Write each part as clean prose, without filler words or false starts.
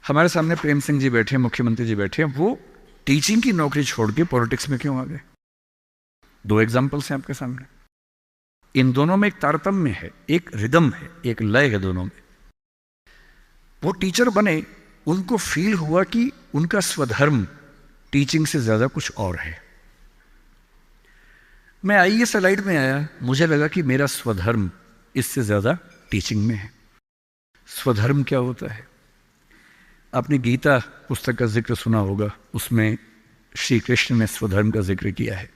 हमारे सामने प्रेम सिंह जी बैठे हैं, मुख्यमंत्री जी बैठे हैं, वो टीचिंग की नौकरी छोड़ के पॉलिटिक्स में क्यों आ गए? दो एग्जाम्पल्स हैं आपके सामने। इन दोनों में एक तारतम्य है, एक रिदम है, एक लय है दोनों में। वो टीचर बने, उनको फील हुआ कि उनका स्वधर्म टीचिंग से ज्यादा कुछ और है। मैं आईएएस एलाइड में आया, मुझे लगा कि मेरा स्वधर्म इससे ज्यादा टीचिंग में है। स्वधर्म क्या होता है? आपने गीता पुस्तक का जिक्र सुना होगा, उसमें श्री कृष्ण ने स्वधर्म का जिक्र किया है।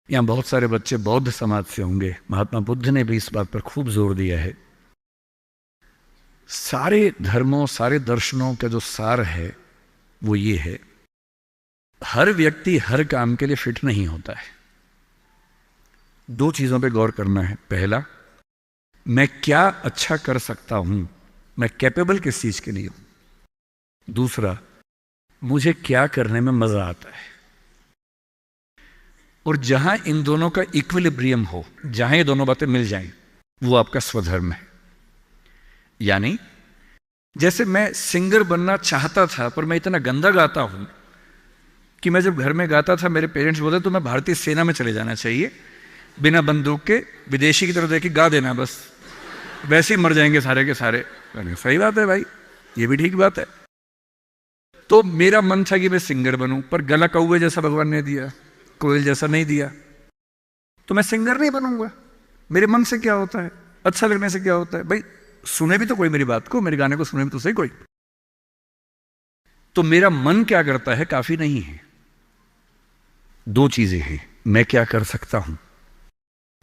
यहां बहुत सारे बच्चे बौद्ध समाज से होंगे, महात्मा बुद्ध ने भी इस बात पर खूब जोर दिया है। सारे धर्मों, सारे दर्शनों का जो सार है वो ये है, हर व्यक्ति हर काम के लिए फिट नहीं होता है। दो चीजों पे गौर करना है। पहला, मैं क्या अच्छा कर सकता हूं, मैं कैपेबल किस चीज के लिए हूं। दूसरा, मुझे क्या करने में मजा आता है। और जहां इन दोनों का इक्विलिब्रियम हो, जहां ये दोनों बातें मिल जाएं, वो आपका स्वधर्म है। यानी जैसे मैं सिंगर बनना चाहता था, पर मैं इतना गंदा गाता हूं कि मैं जब घर में गाता था मेरे पेरेंट्स बोलते तो मैं भारतीय सेना में चले जाना चाहिए, बिना बंदूक के विदेशी की तरह देख के गा देना, बस वैसे ही मर जाएंगे सारे के सारे। सही बात है भाई, ये भी ठीक बात है। तो मेरा मन था कि मैं सिंगर बनूं, पर गला कौवे जैसा भगवान ने दिया, कोयल जैसा नहीं दिया, तो मैं सिंगर नहीं बनूंगा। मेरे मन से क्या होता है, अच्छा लगने से क्या होता है भाई? सुने भी तो कोई मेरी बात को, मेरे गाने को सुने भी तो सही कोई। तो मेरा मन क्या करता है काफी नहीं है। दो चीजें हैं, मैं क्या कर सकता हूं।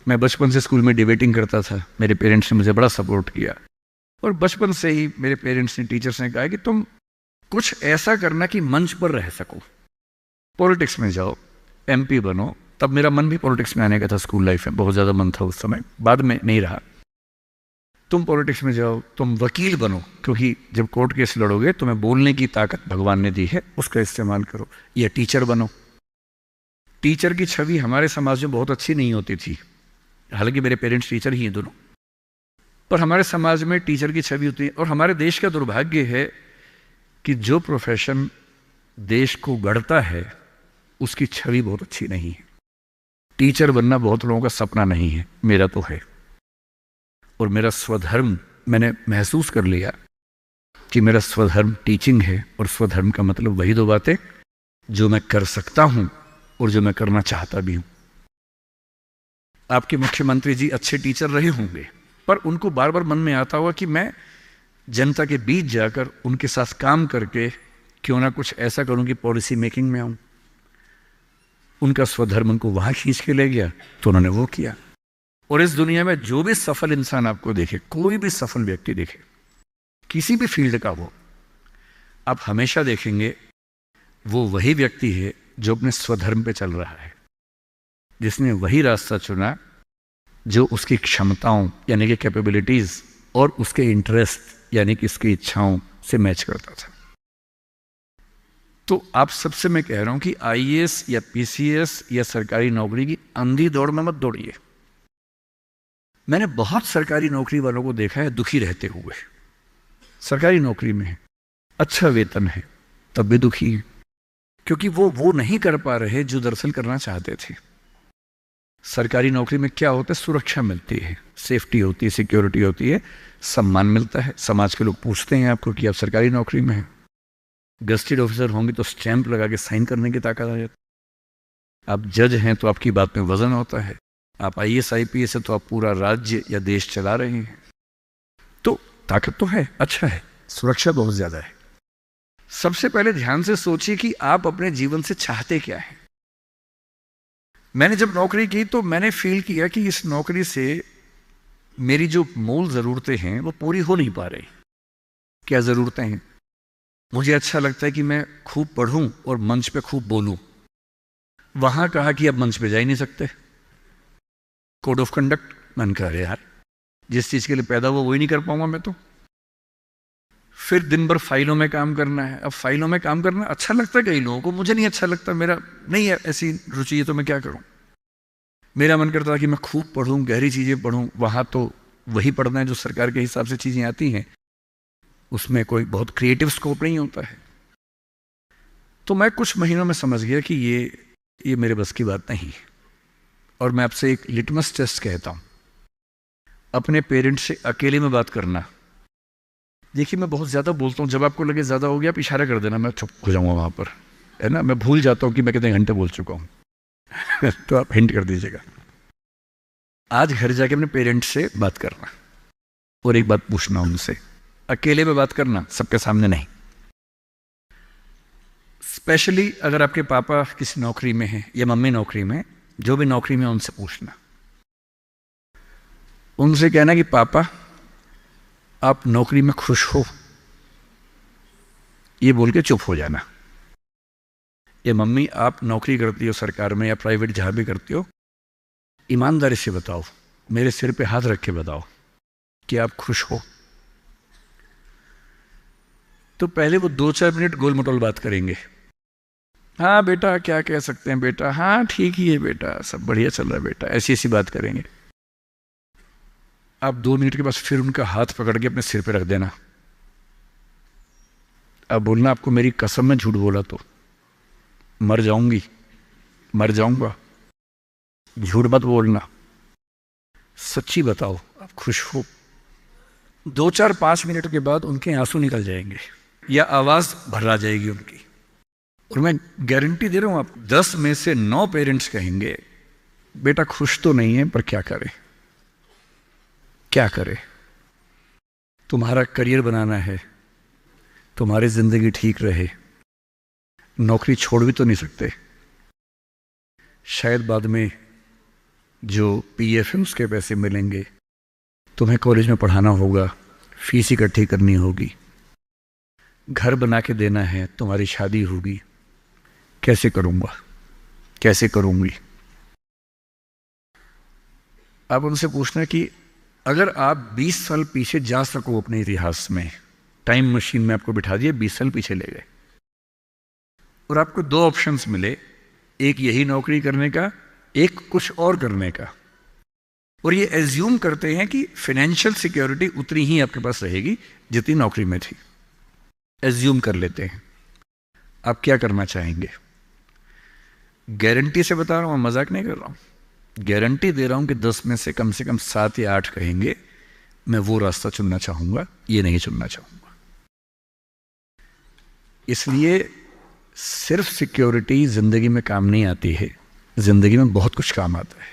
मैं बचपन से स्कूल में डिबेटिंग करता था, मेरे पेरेंट्स ने मुझे बड़ा सपोर्ट किया, और बचपन से ही मेरे पेरेंट्स ने, टीचर्स ने कहा कि तुम कुछ ऐसा करना कि मंच पर रह सको, पॉलिटिक्स में जाओ, एमपी बनो। तब मेरा मन भी पॉलिटिक्स में आने का था, स्कूल लाइफ में बहुत ज्यादा मन था उस समय, बाद में नहीं रहा। तुम पॉलिटिक्स में जाओ, तुम वकील बनो, क्योंकि जब कोर्ट केस लड़ोगे तुम्हें बोलने की ताकत भगवान ने दी है, उसका इस्तेमाल करो। या टीचर बनो। टीचर की छवि हमारे समाज में बहुत अच्छी नहीं होती थी, हालांकि मेरे पेरेंट्स टीचर ही हैं दोनों, पर हमारे समाज में टीचर की छवि होती है। और हमारे देश का दुर्भाग्य है कि जो प्रोफेशन देश को गढ़ता है उसकी छवि बहुत अच्छी नहीं है। टीचर बनना बहुत लोगों का सपना नहीं है, मेरा तो है। और मेरा स्वधर्म, मैंने महसूस कर लिया कि मेरा स्वधर्म टीचिंग है। और स्वधर्म का मतलब वही दो बातें जो मैं कर सकता हूं और जो मैं करना चाहता भी हूं। आपके मुख्यमंत्री जी अच्छे टीचर रहे होंगे, पर उनको बार बार मन में आता होगा कि मैं जनता के बीच जाकर उनके साथ काम करके क्यों ना कुछ ऐसा करूं कि पॉलिसी मेकिंग में आऊं। उनका स्वधर्म उनको वहां खींच के ले गया, तो उन्होंने वो किया। और इस दुनिया में जो भी सफल इंसान आपको देखे, कोई भी सफल व्यक्ति देखे, किसी भी फील्ड का हो, आप हमेशा देखेंगे वो वही व्यक्ति है जो अपने स्वधर्म पे चल रहा है, जिसने वही रास्ता चुना जो उसकी क्षमताओं यानी कि कैपेबिलिटीज और उसके इंटरेस्ट यानी कि उसकी इच्छाओं से मैच करता था। तो आप सबसे मैं कह रहा हूं कि आईएएस या पीसीएस या सरकारी नौकरी की अंधी दौड़ में मत दौड़िए। मैंने बहुत सरकारी नौकरी वालों को देखा है दुखी रहते हुए। सरकारी नौकरी में अच्छा वेतन है तब भी दुखी है, क्योंकि वो नहीं कर पा रहे जो दरअसल करना चाहते थे। सरकारी नौकरी में क्या होता है? सुरक्षा मिलती है, सेफ्टी होती है, सिक्योरिटी होती है, सम्मान मिलता है, समाज के लोग पूछते हैं आपको कि आप सरकारी नौकरी में हैं। गस्टेड ऑफिसर होंगे तो स्टैंप लगा के साइन करने की ताकत आ जाती है। आप जज हैं तो आपकी बात में वजन होता है। आप आईएएस आईपीएस है तो आप पूरा राज्य या देश चला रहे हैं। तो ताकत तो है, अच्छा है, सुरक्षा बहुत ज्यादा है। सबसे पहले ध्यान से सोचिए कि आप अपने जीवन से चाहते क्या है। मैंने जब नौकरी की तो मैंने फील किया कि इस नौकरी से मेरी जो मूल जरूरतें हैं वो पूरी हो नहीं पा रही। क्या जरूरतें हैं? मुझे अच्छा लगता है कि मैं खूब पढ़ूं और मंच पे खूब बोलूं। वहां कहा कि अब मंच पे जा ही नहीं सकते, कोड ऑफ कंडक्ट। मैंने कहा यार, जिस चीज के लिए पैदा हुआ वही नहीं कर पाऊंगा मैं तो। फिर दिन भर फाइलों में काम करना है। अब फाइलों में काम करना अच्छा लगता है कई लोगों को, मुझे नहीं अच्छा लगता, मेरा नहीं है ऐसी रुचि है, तो मैं क्या करूं। मेरा मन करता था कि मैं खूब पढ़ूं, गहरी चीजें पढ़ूं। वहां तो वही पढ़ना है जो सरकार के हिसाब से चीजें आती हैं, उसमें कोई बहुत क्रिएटिव स्कोप नहीं होता है। तो मैं कुछ महीनों में समझ गया कि ये मेरे बस की बात नहीं। और मैं आपसे एक लिटमस टेस्ट कहता हूं, अपने पेरेंट्स से अकेले में बात करना। देखिए मैं बहुत ज़्यादा बोलता हूँ, जब आपको लगे ज़्यादा हो गया आप इशारा कर देना, मैं चुप हो जाऊँगा वहाँ पर, है ना। मैं भूल जाता हूँ कि मैं कितने घंटे बोल चुका हूँ तो आप हिंट कर दीजिएगा। आज घर जाके अपने पेरेंट्स से बात करना और एक बात पूछना उनसे, अकेले में बात करना, सबके सामने नहीं। स्पेशली अगर आपके पापा किसी नौकरी में हैं या मम्मी नौकरी में, जो भी नौकरी में, उनसे पूछना। उनसे कहना कि पापा आप नौकरी में खुश हो, ये बोल के चुप हो जाना। ये मम्मी आप नौकरी करती हो सरकार में या प्राइवेट जहां भी करती हो, ईमानदारी से बताओ, मेरे सिर पे हाथ रख के बताओ कि आप खुश हो। तो पहले वो 2-4 मिनट गोल मटोल बात करेंगे। हाँ बेटा क्या कह सकते हैं बेटा, हाँ ठीक ही है बेटा, सब बढ़िया चल रहा है बेटा, ऐसी ऐसी बात करेंगे। आप 2 मिनट के बाद फिर उनका हाथ पकड़ के अपने सिर पे रख देना। अब बोलना आपको मेरी कसम में झूठ बोला तो मर जाऊंगी, मर जाऊंगा। झूठ मत बोलना, सच्ची बताओ आप खुश हो। 2-4-5 मिनट के बाद उनके आंसू निकल जाएंगे या आवाज भर आ जाएगी उनकी। और मैं गारंटी दे रहा हूं आपको, 10 में से 9 पेरेंट्स कहेंगे बेटा खुश तो नहीं है पर क्या करें, क्या करें। तुम्हारा करियर बनाना है, तुम्हारी जिंदगी ठीक रहे, नौकरी छोड़ भी तो नहीं सकते। शायद बाद में जो पीएफ है उसके पैसे मिलेंगे, तुम्हें कॉलेज में पढ़ाना होगा, फीस इकट्ठी करनी होगी, घर बना के देना है, तुम्हारी शादी होगी, कैसे करूंगा, कैसे करूंगी। आप उनसे पूछना कि अगर आप 20 साल पीछे जा सको अपने इतिहास में, टाइम मशीन में आपको बिठा दिए, 20 साल पीछे ले गए और आपको 2 ऑप्शंस मिले, एक यही नौकरी करने का, एक कुछ और करने का, और ये एज्यूम करते हैं कि फाइनेंशियल सिक्योरिटी उतनी ही आपके पास रहेगी जितनी नौकरी में थी, एज्यूम कर लेते हैं। आप क्या करना चाहेंगे? गारंटी से बता रहा हूं, मजाक नहीं कर रहा हूं, गारंटी दे रहा हूं कि 10 में से कम 7 या 8 कहेंगे मैं वो रास्ता चुनना चाहूंगा, ये नहीं चुनना चाहूंगा। इसलिए सिर्फ सिक्योरिटी जिंदगी में काम नहीं आती है, जिंदगी में बहुत कुछ काम आता है।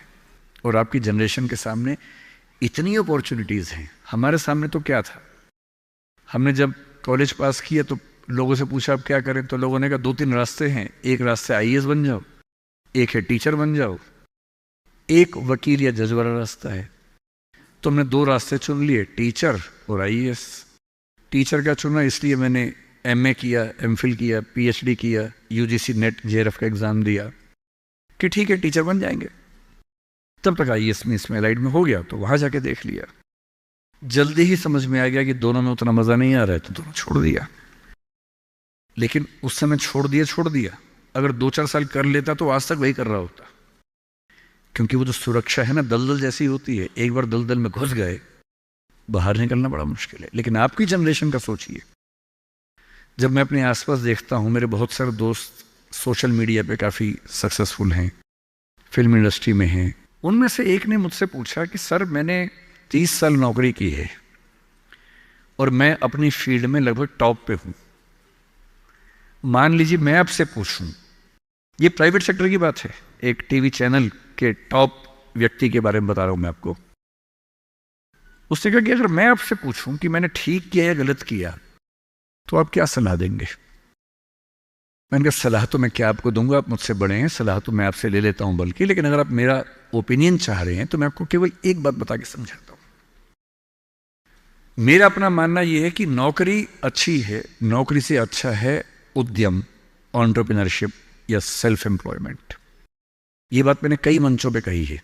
और आपकी जनरेशन के सामने इतनी अपॉर्चुनिटीज हैं। हमारे सामने तो क्या था, हमने जब कॉलेज पास किया तो लोगों से पूछा आप क्या करें, तो लोगों ने कहा 2-3 रास्ते हैं, एक रास्ते आईएएस बन जाओ, एक है टीचर बन जाओ, एक वकील या जज वाला रास्ता है। तो हमने 2 रास्ते चुन लिए, टीचर और आईएएस। टीचर का चुना इसलिए मैंने एमए किया, एमफिल किया, पीएचडी किया, यूजीसी नेट जेआरएफ का एग्जाम दिया कि ठीक है टीचर बन जाएंगे। तब तक आईएएस में इसमें एलाइड में हो गया तो वहां जाके देख लिया। जल्दी ही समझ में आ गया कि दोनों में उतना मजा नहीं आ रहा है तो दोनों छोड़ दिया। लेकिन उस समय छोड़ दिया, अगर 2-4 साल कर लेता तो आज तक वही कर रहा होता। क्योंकि वो जो सुरक्षा है ना, दलदल जैसी होती है, एक बार दलदल में घुस गए बाहर निकलना बड़ा मुश्किल है। लेकिन आपकी जनरेशन का सोचिए, जब मैं अपने आसपास देखता हूं, मेरे बहुत सारे दोस्त सोशल मीडिया पे काफ़ी सक्सेसफुल हैं, फिल्म इंडस्ट्री में हैं। उनमें से एक ने मुझसे पूछा कि सर मैंने 30 साल नौकरी की है और मैं अपनी फील्ड में लगभग टॉप पे हूं। मान लीजिए मैं आपसे पूछूं, ये प्राइवेट सेक्टर की बात है, एक टीवी चैनल के टॉप व्यक्ति के बारे में बता रहा हूं मैं आपको। उसने कहा कि अगर मैं आपसे पूछूं कि मैंने ठीक किया या गलत किया तो आप क्या सलाह देंगे? मैंने कहा सलाह तो मैं क्या आपको दूंगा, आप मुझसे बड़े हैं, सलाह तो मैं आपसे ले लेता हूं बल्कि, लेकिन अगर आप मेरा ओपिनियन चाह रहे हैं तो मैं आपको केवल एक बात बता के समझाता हूं। मेरा अपना मानना यह है कि नौकरी अच्छी है, नौकरी से अच्छा है उद्यम, एंटरप्रेन्योरशिप या सेल्फ एम्प्लॉयमेंट। ये बात मैंने कई मंचों पे कही है।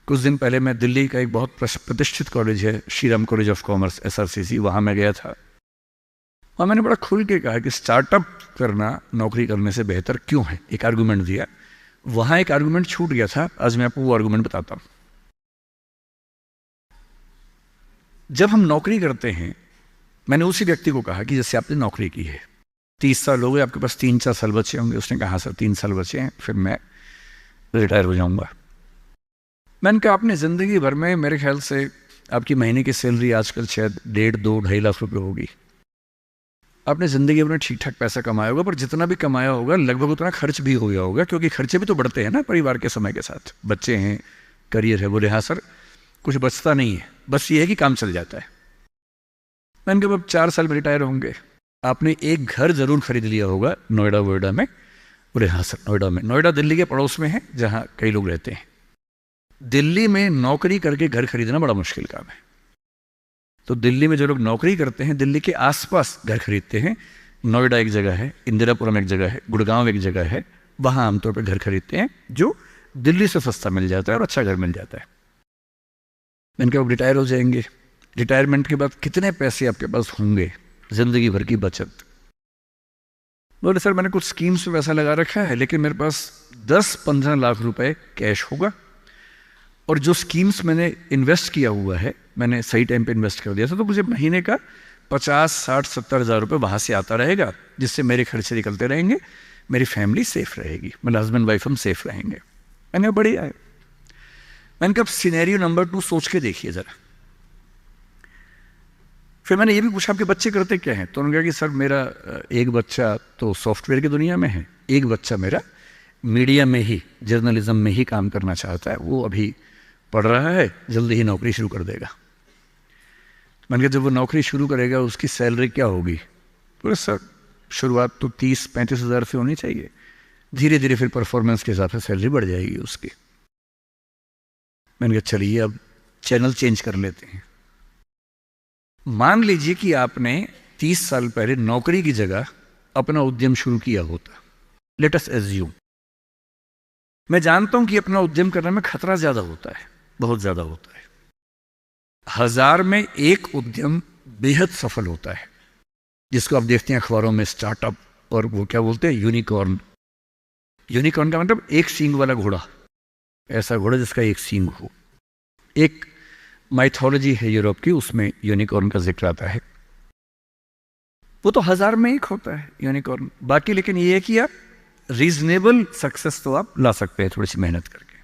कुछ दिन पहले मैं दिल्ली का एक बहुत प्रतिष्ठित कॉलेज है, Shriram college of commerce SRCC, वहां मैं गया था और मैंने बड़ा खुल के कहा कि स्टार्टअप करना नौकरी करने से बेहतर क्यों है, एक आर्गुमेंट दिया। वहां एक आर्गुमेंट छूट गया था, आज मैं आपको वो आर्गुमेंट बताता हूं। जब हम नौकरी करते हैं, मैंने उसी व्यक्ति को कहा कि जैसे आपने नौकरी की है, 30 साल हो गए, आपके पास 3-4 साल बचे होंगे। उसने कहा सर 3 साल बचे हैं, फिर मैं रिटायर हो जाऊंगा। मैंने कहा आपने ज़िंदगी भर में मेरे ख्याल से आपकी महीने की सैलरी आजकल शायद 1.5-2-2.5 लाख रुपए होगी। आपने ज़िंदगी भर में ठीक ठाक पैसा कमाया होगा, पर जितना भी कमाया होगा लगभग उतना खर्च भी हो गया होगा, क्योंकि खर्चे भी तो बढ़ते हैं ना परिवार के समय के साथ। बच्चे हैं, करियर है। बोले हाँ सर, कुछ बचता नहीं है, बस ये है कि काम चल जाता है। मैंने कहा अब 4 साल में रिटायर होंगे, आपने एक घर ज़रूर खरीद लिया होगा नोएडा वोएडा में। बोले हाँ सर नोएडा में। नोएडा दिल्ली के पड़ोस में है जहाँ कई लोग रहते हैं। दिल्ली में नौकरी करके घर खरीदना बड़ा मुश्किल काम है। तो दिल्ली में जो लोग नौकरी करते हैं दिल्ली के आसपास घर खरीदते हैं। नोएडा एक जगह है, इंदिरापुरम एक जगह है, गुड़गांव एक जगह है, वहाँ आमतौर पर घर खरीदते हैं जो दिल्ली से सस्ता मिल जाता है और अच्छा घर मिल जाता है। मैंने कहा रिटायर हो जाएंगे, रिटायरमेंट के बाद कितने पैसे आपके पास होंगे, ज़िंदगी भर की बचत? बोले सर मैंने कुछ स्कीम्स में पैसा लगा रखा है, लेकिन मेरे पास 10-15 लाख रुपए कैश होगा, और जो स्कीम्स मैंने इन्वेस्ट किया हुआ है मैंने सही टाइम पे इन्वेस्ट कर दिया था, तो मुझे महीने का 50-60-70 हज़ार रुपये वहाँ से आता रहेगा, जिससे मेरे खर्चे निकलते रहेंगे, मेरी फैमिली सेफ रहेगी, मेरे हस्बैंड वाइफ हम सेफ रहेंगे। मैंने कहा बढ़िया है। मैंने कहा सिनेरियो नंबर 2 सोच के देखिए ज़रा। फिर मैंने ये भी पूछा आपके बच्चे करते क्या हैं? तो उन्होंने कहा कि सर मेरा एक बच्चा तो सॉफ्टवेयर की दुनिया में है, एक बच्चा मेरा मीडिया में ही, जर्नलिज्म में ही काम करना चाहता है, वो अभी पढ़ रहा है, जल्दी ही नौकरी शुरू कर देगा। मैंने कहा जब वो नौकरी शुरू करेगा उसकी सैलरी क्या होगी? बोले सर शुरुआत तो 30-35 हज़ार से होनी चाहिए, धीरे धीरे फिर परफॉर्मेंस के हिसाब से सैलरी बढ़ जाएगी उसकी। मैंने कहा चलिए अब चैनल चेंज कर लेते हैं। मान लीजिए कि आपने 30 साल पहले नौकरी की जगह अपना उद्यम शुरू किया होता। लेट अस एज्यूम, मैं जानता हूं कि अपना उद्यम करने में खतरा ज्यादा होता है, बहुत ज्यादा होता है। 1000 में एक उद्यम बेहद सफल होता है, जिसको आप देखते हैं अखबारों में, स्टार्टअप, और वो क्या बोलते हैं, यूनिकॉर्न। यूनिकॉर्न का मतलब एक सींग वाला घोड़ा, ऐसा घोड़ा जिसका एक सींग हो। एक माइथोलॉजी है यूरोप की, उसमें यूनिकॉर्न का जिक्र आता है। वो तो 1000 में एक होता है यूनिकॉर्न। बाकी लेकिन ये है कि आप रीजनेबल सक्सेस तो आप ला सकते हैं थोड़ी सी मेहनत करके।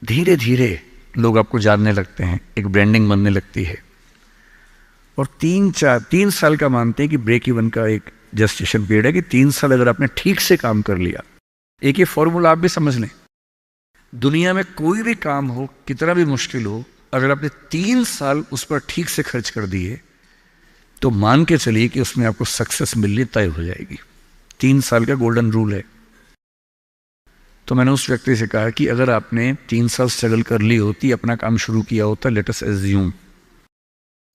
धीरे धीरे लोग आपको जानने लगते हैं, एक ब्रांडिंग बनने लगती है, और 3 साल का मानते हैं कि ब्रेक इवन का एक जस्टिफिकेशन पीरियड है कि 3 साल अगर आपने ठीक से काम कर लिया। एक ये फॉर्मूला आप भी समझ लें, दुनिया में कोई भी काम हो, कितना भी मुश्किल हो, अगर आपने 3 साल उस पर ठीक से खर्च कर दिए तो मान के चलिए कि उसमें आपको सक्सेस मिलनी तय हो जाएगी। 3 साल का गोल्डन रूल है। तो मैंने उस व्यक्ति से कहा कि अगर आपने 3 साल स्ट्रगल कर ली होती, अपना काम शुरू किया होता, लेट अस एज्यूम,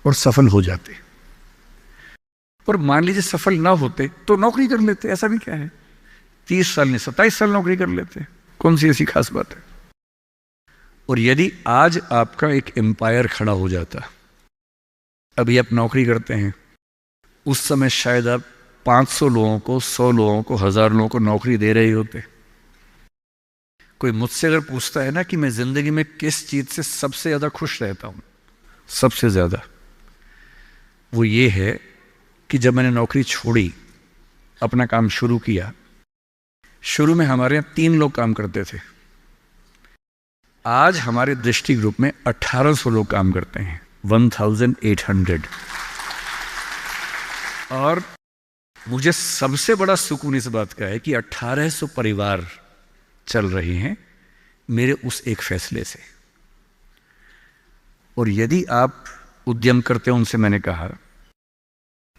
और सफल हो जाते, और मान लीजिए सफल ना होते तो नौकरी कर लेते, ऐसा भी क्या है, 30 साल नहीं 27 साल नौकरी कर लेते, कौन सी ऐसी खास बात है। और यदि आज आपका एक एम्पायर खड़ा हो जाता, अभी आप नौकरी करते हैं, उस समय शायद आप 500 लोगों को, 100 लोगों को, 1000 लोगों को नौकरी दे रहे होते। कोई मुझसे अगर पूछता है ना कि मैं जिंदगी में किस चीज से सबसे ज्यादा खुश रहता हूं, सबसे ज्यादा, वो ये है कि जब मैंने नौकरी छोड़ी, अपना काम शुरू किया। शुरू में हमारे यहाँ 3 लोग काम करते थे, आज हमारे दृष्टि ग्रुप में 1800 लोग काम करते हैं, 1800। और मुझे सबसे बड़ा सुकून इस बात का है कि 1800 परिवार चल रहे हैं मेरे उस एक फैसले से। और यदि आप उद्यम करते हैं, उनसे मैंने कहा,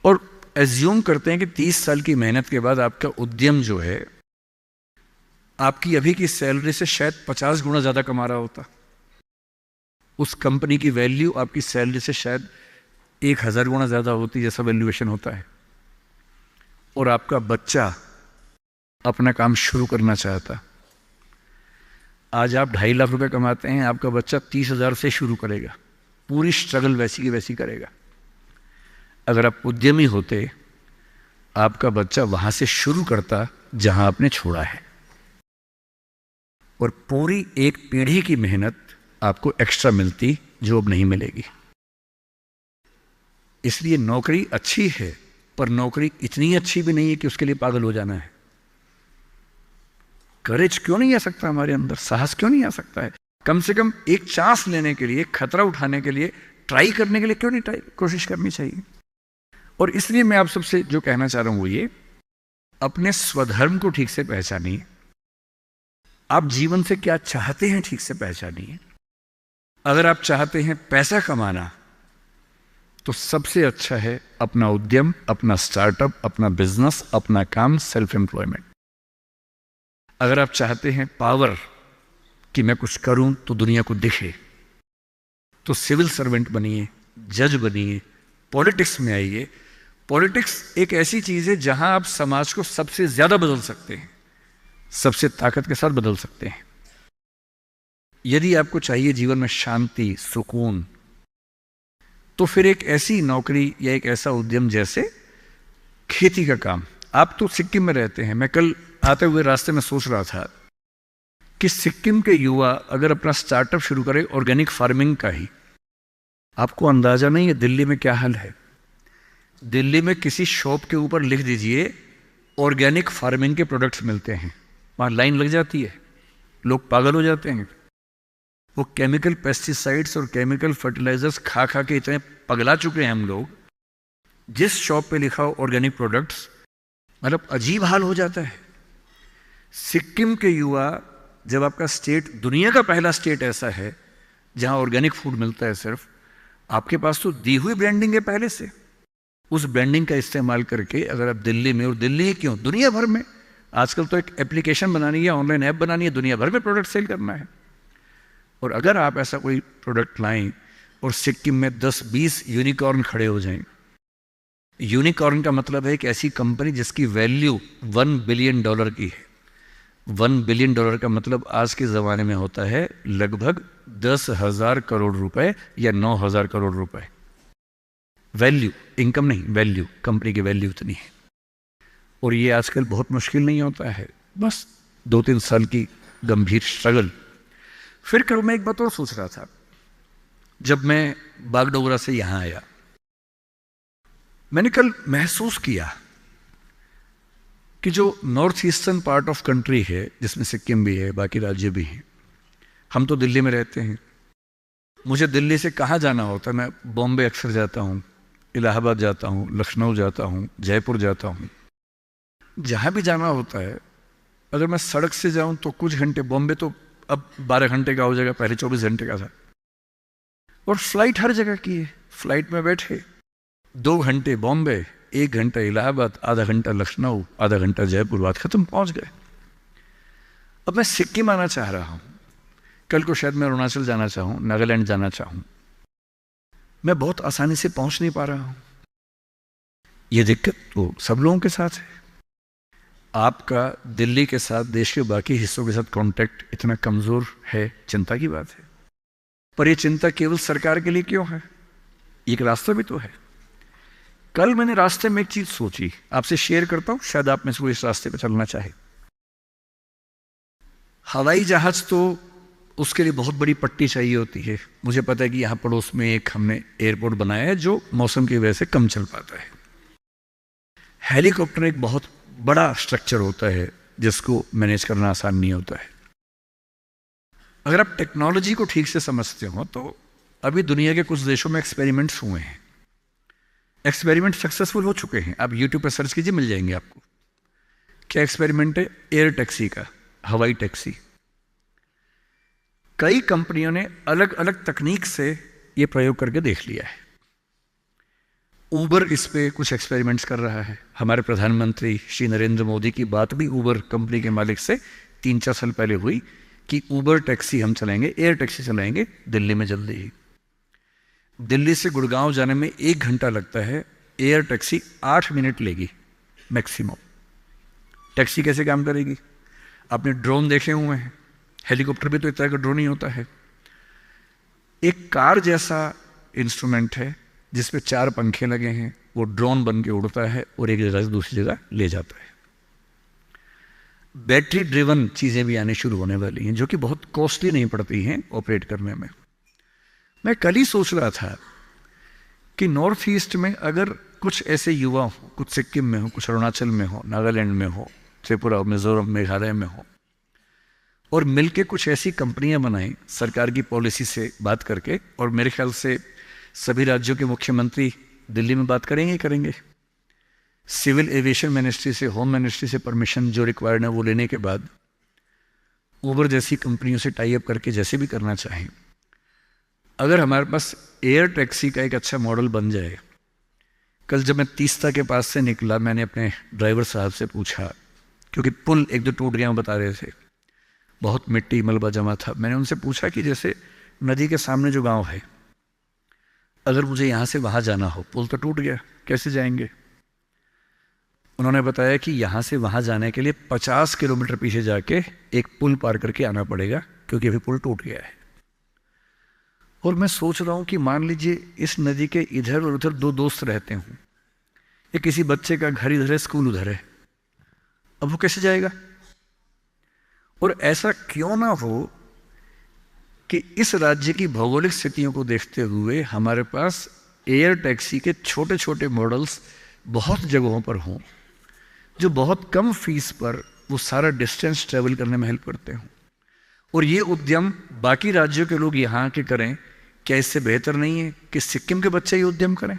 और एज्यूम करते हैं कि 30 साल की मेहनत के बाद आपका उद्यम जो है आपकी अभी की सैलरी से शायद 50 गुना ज्यादा कमा रहा होता, उस कंपनी की वैल्यू आपकी सैलरी से शायद 1000 गुना ज्यादा होती, जैसा वैल्यूएशन होता है, और आपका बच्चा अपना काम शुरू करना चाहता। आज आप 2.5 लाख रुपए कमाते हैं, आपका बच्चा 30,000 से शुरू करेगा, पूरी स्ट्रगल वैसी की वैसी करेगा। अगर आप उद्यमी होते, आपका बच्चा वहां से शुरू करता जहां आपने छोड़ा है, और पूरी एक पीढ़ी की मेहनत आपको एक्स्ट्रा मिलती जो अब नहीं मिलेगी। इसलिए नौकरी अच्छी है, पर नौकरी इतनी अच्छी भी नहीं है कि उसके लिए पागल हो जाना है। करेज क्यों नहीं आ सकता हमारे अंदर, साहस क्यों नहीं आ सकता है? कम से कम एक चांस लेने के लिए, खतरा उठाने के लिए, ट्राई करने के लिए क्यों नहीं कोशिश करनी चाहिए? और इसलिए मैं आप सबसे जो कहना चाह रहा हूं वो ये, अपने स्वधर्म को ठीक से पहचानिए। आप जीवन से क्या चाहते हैं ठीक से पहचानिए। अगर आप चाहते हैं पैसा कमाना, तो सबसे अच्छा है अपना उद्यम, अपना स्टार्टअप, अपना बिजनेस, अपना काम, सेल्फ एम्प्लॉयमेंट। अगर आप चाहते हैं पावर, कि मैं कुछ करूं तो दुनिया को दिखे, तो सिविल सर्वेंट बनिए, जज बनिए, पॉलिटिक्स में आइए। पॉलिटिक्स एक ऐसी चीज है जहां आप समाज को सबसे ज्यादा बदल सकते हैं, सबसे ताकत के साथ बदल सकते हैं। यदि आपको चाहिए जीवन में शांति, सुकून, तो फिर एक ऐसी नौकरी या एक ऐसा उद्यम जैसे खेती का काम। आप तो सिक्किम में रहते हैं, मैं कल आते हुए रास्ते में सोच रहा था कि सिक्किम के युवा अगर अपना स्टार्टअप शुरू करें ऑर्गेनिक फार्मिंग का ही, आपको अंदाजा नहीं है दिल्ली में क्या हाल है। दिल्ली में किसी शॉप के ऊपर लिख दीजिए ऑर्गेनिक फार्मिंग के प्रोडक्ट्स मिलते हैं, वहां लाइन लग जाती है, लोग पागल हो जाते हैं। वो केमिकल पेस्टिसाइड्स और केमिकल फर्टिलाइजर्स खा खा के इतने पगला चुके हैं हम लोग, जिस शॉप पे लिखा हो ऑर्गेनिक प्रोडक्ट्स, मतलब अजीब हाल हो जाता है। सिक्किम के युवा, जब आपका स्टेट दुनिया का पहला स्टेट ऐसा है जहां ऑर्गेनिक फूड मिलता है सिर्फ, आपके पास तो दी हुई ब्रांडिंग है पहले से, उस ब्रांडिंग का इस्तेमाल करके अगर आप दिल्ली में, और दिल्ली क्यों, दुनिया भर में, आजकल तो एक एप्लीकेशन बनानी है, ऑनलाइन ऐप बनानी है, दुनिया भर में प्रोडक्ट सेल करना है। और अगर आप ऐसा कोई प्रोडक्ट लाएं और सिक्किम में 10-20 यूनिकॉर्न खड़े हो जाएं, यूनिकॉर्न का मतलब है एक ऐसी कंपनी जिसकी वैल्यू $1 बिलियन की है। $1 बिलियन का मतलब आज के ज़माने में होता है लगभग 10,000 करोड़ रुपए या 9,000 करोड़ रुपए। वैल्यू, इनकम नहीं, वैल्यू, कंपनी की वैल्यू इतनी है। और ये आजकल बहुत मुश्किल नहीं होता है, बस 2-3 साल की गंभीर स्ट्रगल। फिर कल मैं एक बात और सोच रहा था, जब मैं बागडोगरा से यहां आया, मैंने कल महसूस किया कि जो north eastern part of country है, जिसमें सिक्किम भी है, बाकी राज्य भी हैं, हम तो दिल्ली में रहते हैं। मुझे दिल्ली से कहाँ जाना होता है, मैं बॉम्बे अक्सर जाता हूँ, इलाहाबाद जाता हूँ, लखनऊ जाता हूँ, जयपुर जाता हूँ। जहाँ भी जाना होता है, अगर मैं सड़क से जाऊँ तो कुछ घंटे, बॉम्बे तो अब 12 घंटे का हो जाएगा, पहले 24 घंटे का था। और फ्लाइट हर जगह की है, फ्लाइट में बैठे 2 घंटे बॉम्बे, 1 घंटा इलाहाबाद, आधा घंटा लखनऊ, आधा घंटा जयपुर, बात खत्म, पहुंच गए। अब मैं सिक्किम आना चाह रहा हूं, कल को शायद मैं अरुणाचल जाना चाहूं, नागालैंड जाना चाहूं, मैं बहुत आसानी से पहुंच नहीं पा रहा हूं। यह दिक्कत तो सब लोगों के साथ है। आपका दिल्ली के साथ, देश के बाकी हिस्सों के साथ कांटेक्ट इतना कमजोर है, चिंता की बात है। पर यह चिंता केवल सरकार के लिए क्यों है? एक रास्ता भी तो है। कल मैंने रास्ते में एक चीज सोची, आपसे शेयर करता हूं, शायद आप में से कोई इस रास्ते पर चलना चाहे। हवाई जहाज तो उसके लिए बहुत बड़ी पट्टी चाहिए होती है। मुझे पता है कि यहां पड़ोस में एक हमने एयरपोर्ट बनाया है जो मौसम की वजह से कम चल पाता है। हेलीकॉप्टर एक बहुत बड़ा स्ट्रक्चर होता है जिसको मैनेज करना आसान नहीं होता है। अगर आप टेक्नोलॉजी को ठीक से समझते हो तो अभी दुनिया के कुछ देशों में एक्सपेरिमेंट्स हुए हैं, एक्सपेरिमेंट सक्सेसफुल हो चुके हैं। आप यूट्यूब पर सर्च कीजिए, मिल जाएंगे आपको। क्या एक्सपेरिमेंट है? एयर टैक्सी का, हवाई टैक्सी। कई कंपनियों ने अलग अलग तकनीक से यह प्रयोग करके देख लिया है। उबर इस पे कुछ एक्सपेरिमेंट्स कर रहा है। हमारे प्रधानमंत्री श्री नरेंद्र मोदी की बात भी उबर कंपनी के मालिक से 3-4 साल पहले हुई कि उबर टैक्सी हम चलाएंगे, एयर टैक्सी चलाएंगे दिल्ली में जल्दी ही। दिल्ली से गुड़गांव जाने में 1 घंटा लगता है, एयर टैक्सी 8 मिनट लेगी मैक्सिमम। टैक्सी कैसे काम करेगी? आपने ड्रोन देखे हुए हैं, हेलीकॉप्टर भी तो इस तरह का ड्रोन ही होता है। एक कार जैसा इंस्ट्रूमेंट है जिसपे 4 पंखे लगे हैं, वो ड्रोन बन के उड़ता है और एक जगह से दूसरी जगह ले जाता है। बैटरी ड्रिवन चीजें भी आने शुरू होने वाली हैं जो कि बहुत कॉस्टली नहीं पड़ती हैं ऑपरेट करने में। मैं कल ही सोच रहा था कि नॉर्थ ईस्ट में अगर कुछ ऐसे युवा हो, कुछ सिक्किम में हो, कुछ अरुणाचल में हो, नागालैंड में हो, त्रिपुरा, मिजोरम, मेघालय में हो, और मिलके कुछ ऐसी कंपनियां बनाएं सरकार की पॉलिसी से बात करके, और मेरे ख्याल से सभी राज्यों के मुख्यमंत्री दिल्ली में बात करेंगे। सिविल एविएशन मिनिस्ट्री से, होम मिनिस्ट्री से परमिशन जो रिक्वायर्ड है वो लेने के बाद उबर जैसी कंपनियों से टाई अप करके जैसे भी करना चाहें, अगर हमारे पास एयर टैक्सी का एक अच्छा मॉडल बन जाए। कल जब मैं तीस्ता के पास से निकला, मैंने अपने ड्राइवर साहब से पूछा, क्योंकि पुल एक दो टूट गया बता रहे थे, बहुत मिट्टी मलबा जमा था। मैंने उनसे पूछा कि जैसे नदी के सामने जो गांव है, अगर मुझे यहाँ से वहाँ जाना हो, पुल तो टूट गया, कैसे जाएंगे? उन्होंने बताया कि यहाँ से वहाँ जाने के लिए 50 किलोमीटर पीछे जाके एक पुल पार करके आना पड़ेगा, क्योंकि अभी पुल टूट गया है। और मैं सोच रहा हूँ कि मान लीजिए इस नदी के इधर और उधर दो दोस्त रहते हों, या किसी बच्चे का घर इधर है, स्कूल उधर है, अब वो कैसे जाएगा? और ऐसा क्यों ना हो कि इस राज्य की भौगोलिक स्थितियों को देखते हुए हमारे पास एयर टैक्सी के छोटे छोटे मॉडल्स बहुत जगहों पर हों, जो बहुत कम फीस पर वो सारा डिस्टेंस ट्रेवल करने में हेल्प करते हों। और ये उद्यम बाकी राज्यों के लोग यहाँ के करें, क्या इससे बेहतर नहीं है कि सिक्किम के बच्चे ये उद्यम करें?